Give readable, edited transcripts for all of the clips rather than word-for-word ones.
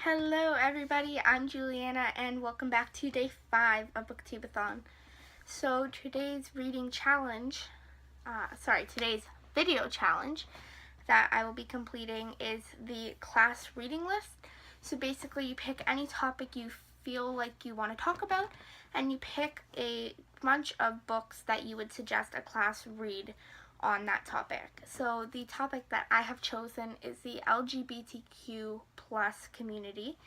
Hello everybody, I'm Juliana and welcome back to day 5 of Booktubeathon. So today's today's video challenge that I will be completing is the class reading list. So basically you pick any topic you feel like you want to talk about and you pick a bunch of books that you would suggest a class read on that topic. So the topic that I have chosen is the LGBTQ plus community.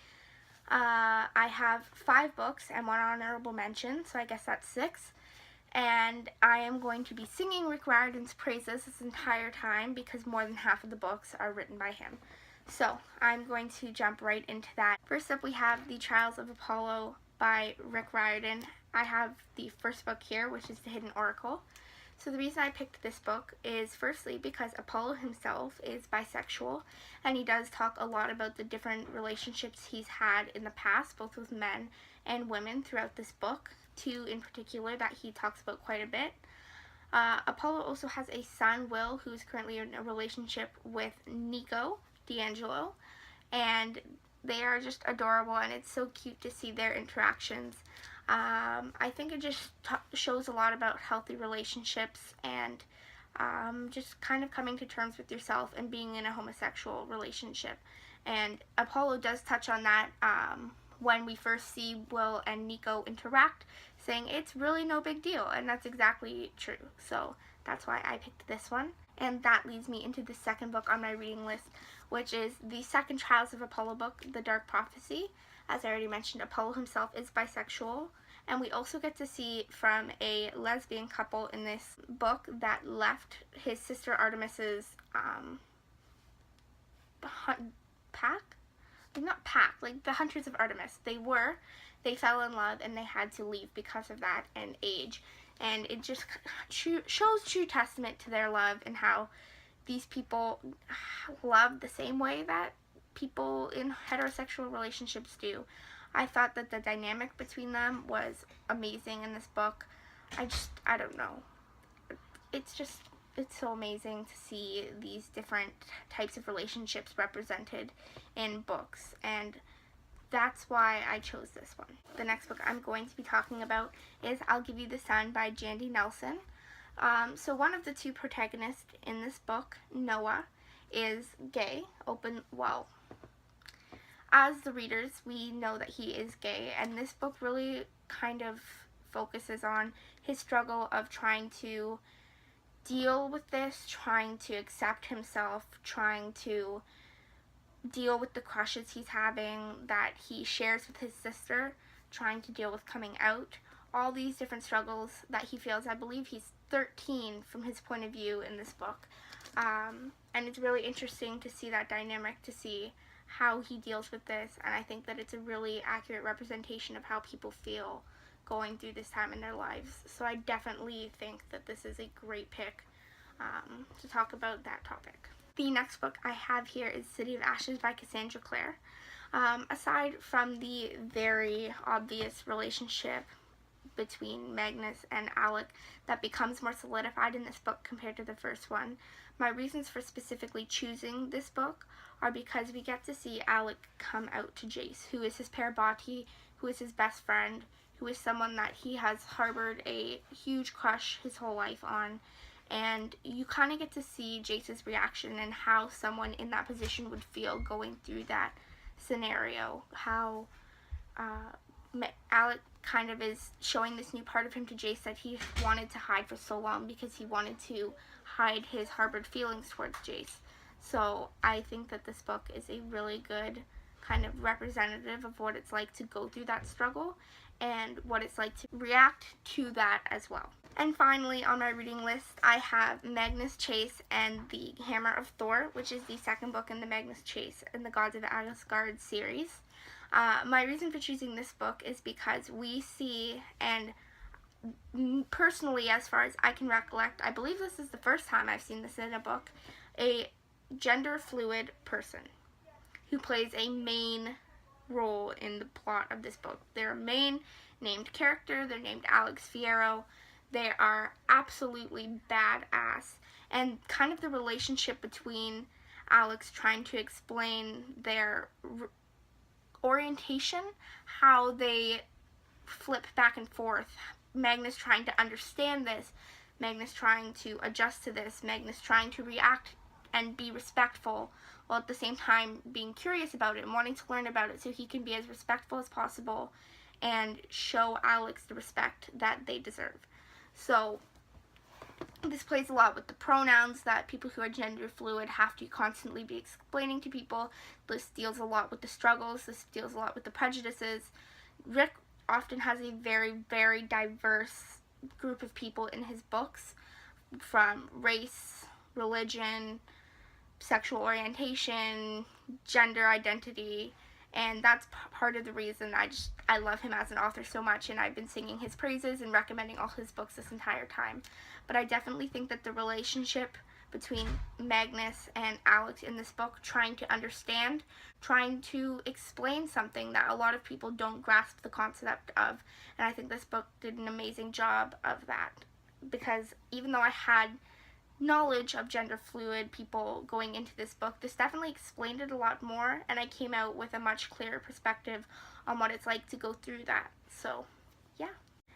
I have 5 books and 1 honorable mention, so I guess that's 6. And I am going to be singing Rick Riordan's praises this entire time because more than half of the books are written by him. So I'm going to jump right into that. First up we have The Trials of Apollo by Rick Riordan. I have the first book here, which is The Hidden Oracle. So the reason I picked this book is firstly because Apollo himself is bisexual and he does talk a lot about the different relationships he's had in the past, both with men and women throughout this book, 2 in particular that he talks about quite a bit. Apollo also has a son, Will, who's currently in a relationship with Nico D'Angelo, and they are just adorable and it's so cute to see their interactions. I think it just shows a lot about healthy relationships and just kind of coming to terms with yourself and being in a homosexual relationship. And Apollo does touch on that when we first see Will and Nico interact, saying it's really no big deal, and that's exactly true. So that's why I picked this one. And that leads me into the second book on my reading list, which is the second Trials of Apollo book, The Dark Prophecy. As I already mentioned, Apollo himself is bisexual, and we also get to see from a lesbian couple in this book that left his sister Artemis's the Hunters of Artemis. They fell in love and they had to leave because of that and age. And it just shows true testament to their love and how these people love the same way that people in heterosexual relationships do. I thought that the dynamic between them was amazing in this book. I don't know. It's so amazing to see these different types of relationships represented in books, and that's why I chose this one. The next book I'm going to be talking about is I'll Give You the Sun by Jandy Nelson. So one of the 2 protagonists in this book, Noah, is gay, as the readers, we know that he is gay, and this book really kind of focuses on his struggle of trying to deal with this, trying to accept himself, trying to deal with the crushes he's having that he shares with his sister, trying to deal with coming out, all these different struggles that he feels. I believe he's 13 from his point of view in this book, and it's really interesting to see that dynamic, to see how he deals with this, and I think that it's a really accurate representation of how people feel going through this time in their lives. So I definitely think that this is a great pick to talk about that topic. The next book I have here is City of Ashes by Cassandra Clare. Aside from the very obvious relationship between Magnus and Alec that becomes more solidified in this book compared to the first one, my reasons for specifically choosing this book are because we get to see Alec come out to Jace, who is his parabati, who is his best friend, who is someone that he has harbored a huge crush his whole life on, and you kind of get to see Jace's reaction and how someone in that position would feel going through that scenario, how Alec kind of is showing this new part of him to Jace that he wanted to hide for so long because he wanted to hide his harbored feelings towards Jace. So I think that this book is a really good kind of representative of what it's like to go through that struggle and what it's like to react to that as well. And finally on my reading list I have Magnus Chase and the Hammer of Thor, which is the second book in the Magnus Chase and the Gods of Asgard series. My reason for choosing this book is because we see, and personally as far as I can recollect, I believe this is the first time I've seen this in a book, a gender fluid person who plays a main role in the plot of this book. They're a main named character. They're named Alex Fierro. They are absolutely badass, and kind of the relationship between Alex trying to explain their orientation, how they flip back and forth. Magnus trying to understand this, Magnus trying to adjust to this, Magnus trying to react and be respectful, while at the same time being curious about it and wanting to learn about it so he can be as respectful as possible and show Alex the respect that they deserve. So this plays a lot with the pronouns that people who are gender fluid have to constantly be explaining to people. This deals a lot with the struggles. This deals a lot with the prejudices. Rick often has a very, very diverse group of people in his books, from race, religion, sexual orientation, gender identity, and that's part of the reason I love him as an author so much, and I've been singing his praises and recommending all his books this entire time. But I definitely think that the relationship between Magnus and Alex in this book, trying to understand, trying to explain something that a lot of people don't grasp the concept of, and I think this book did an amazing job of that, because even though I had knowledge of gender fluid people going into this book, this definitely explained it a lot more, and I came out with a much clearer perspective on what it's like to go through that. So yeah.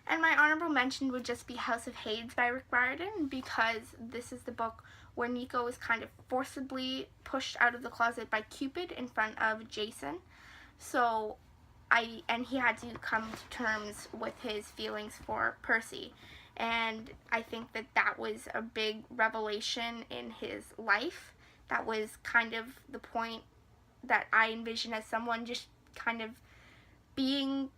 And my honorable mention would just be House of Hades by Rick Riordan, because this is the book where Nico is kind of forcibly pushed out of the closet by Cupid in front of Jason. So and he had to come to terms with his feelings for Percy. And I think that that was a big revelation in his life. That was kind of the point that I envision as someone just kind of being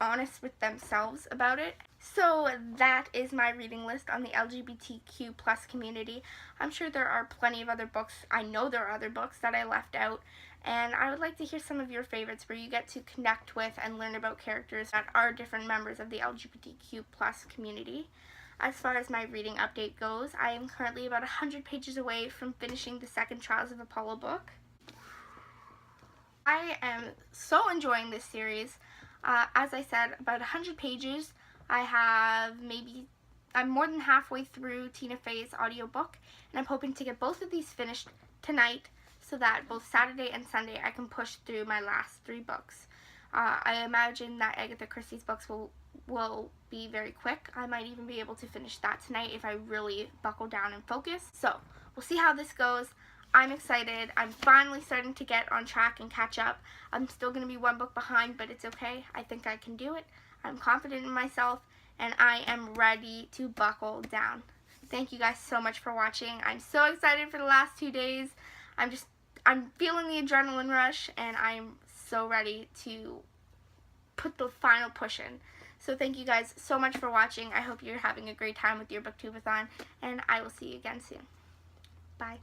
honest with themselves about it. So that is my reading list on the LGBTQ plus community. I'm sure there are plenty of other books. I know there are other books that I left out, and I would like to hear some of your favorites where you get to connect with and learn about characters that are different members of the LGBTQ plus community. As far as my reading update goes, I am currently about 100 pages away from finishing the second Trials of Apollo book. I am so enjoying this series. As I said, about 100 pages. I'm more than halfway through Tina Fey's audiobook, and I'm hoping to get both of these finished tonight so that both Saturday and Sunday I can push through my last 3 books. I imagine that Agatha Christie's books will be very quick. I might even be able to finish that tonight if I really buckle down and focus. So we'll see how this goes. I'm excited. I'm finally starting to get on track and catch up. I'm still going to be 1 book behind, but it's okay. I think I can do it. I'm confident in myself, and I am ready to buckle down. Thank you guys so much for watching. I'm so excited for the last 2 days. I'm feeling the adrenaline rush, and I'm so ready to put the final push in. So thank you guys so much for watching. I hope you're having a great time with your Booktubeathon, and I will see you again soon. Bye.